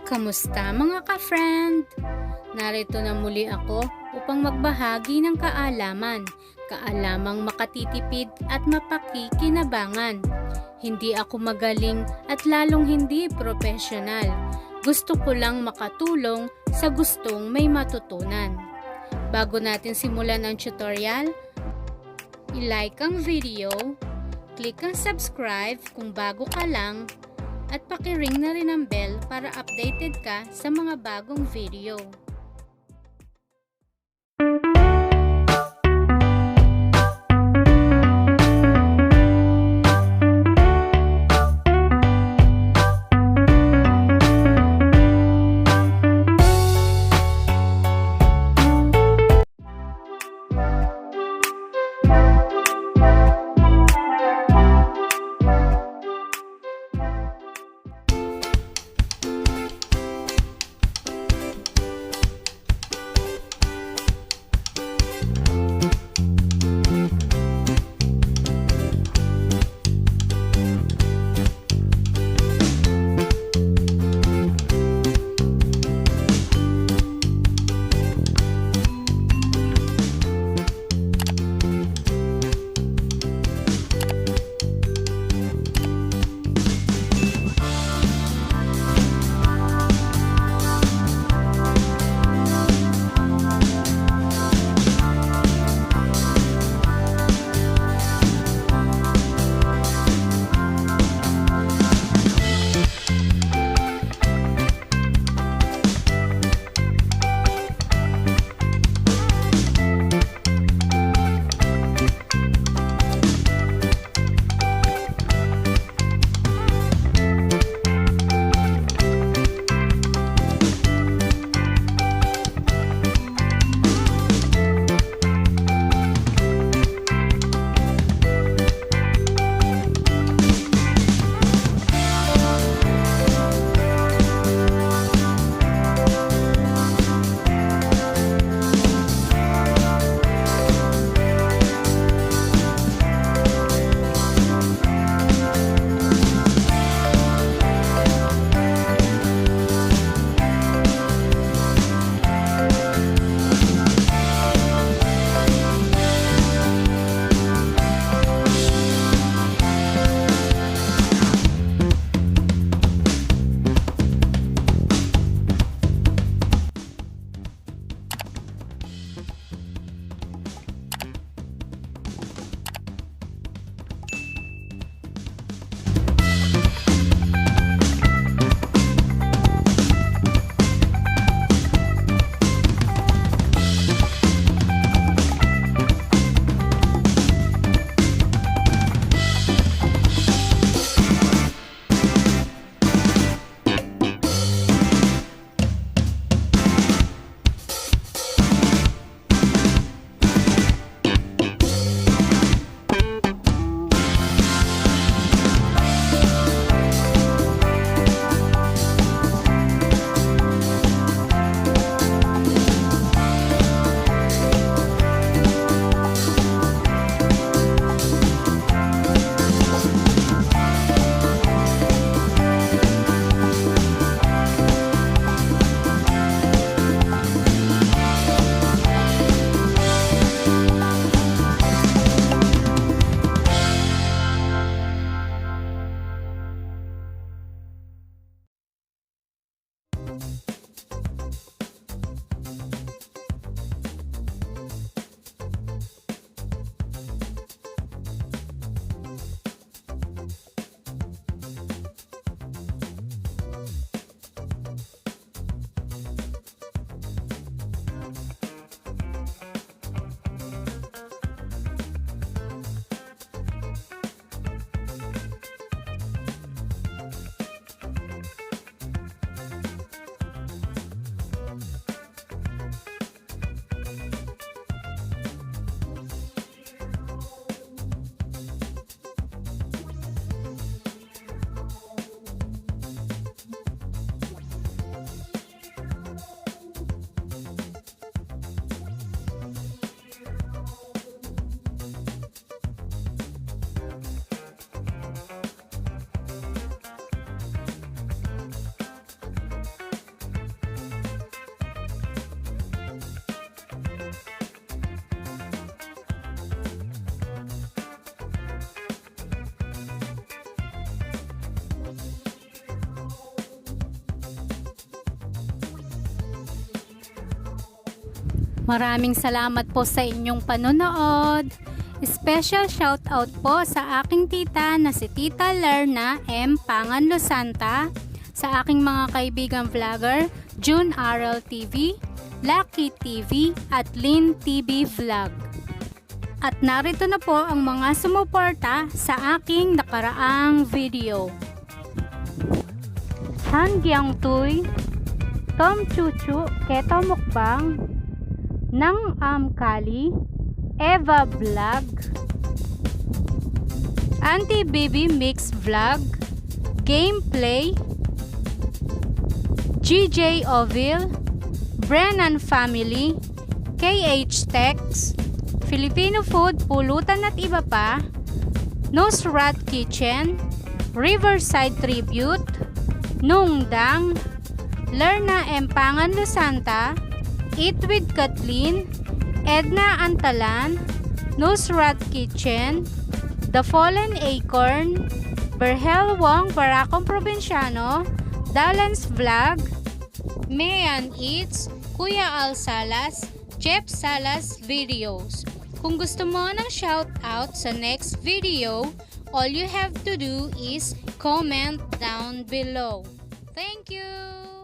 Kamusta mga ka-friend? Narito na muli ako upang magbahagi ng kaalamang makatitipid at mapakikinabangan. Hindi ako magaling at lalong hindi profesional. Gusto ko lang makatulong sa gustong may matutunan. Bago natin simulan ang tutorial, i-like ang video, click ang subscribe kung bago ka lang, at paki-ring na rin ang bell para updated ka sa mga bagong video. Maraming salamat po sa inyong panonood. Special shoutout po sa aking tita na si Tita Lerna M. Panganlo Santa, sa aking mga kaibigang vlogger, June RL TV, Lucky TV at Lynn TV Vlog. At narito na po ang mga sumuporta sa aking nakaraang video. Han Gyang Tuy, Tom Chuchu Keto Mukbang, Nang Kali, Eva Vlog, Auntie Baby Mix Vlog, Gameplay, GJ Ovil, Brennan Family, KH Tex, Filipino Food, Pulutan at Iba Pa, Nosrat Kitchen, Riverside Tribute, Nungdang, Lerna M. Panganlo Santa, Eat with Kathleen, Edna Antalan, Nusrat Kitchen, The Fallen Acorn, Berhel Wong Barakong Provinciano, Dalans Vlog, Mayan Eats, Kuya Al Salas, Jeff Salas Videos. Kung gusto mo ng shoutout sa next video, all you have to do is comment down below. Thank you!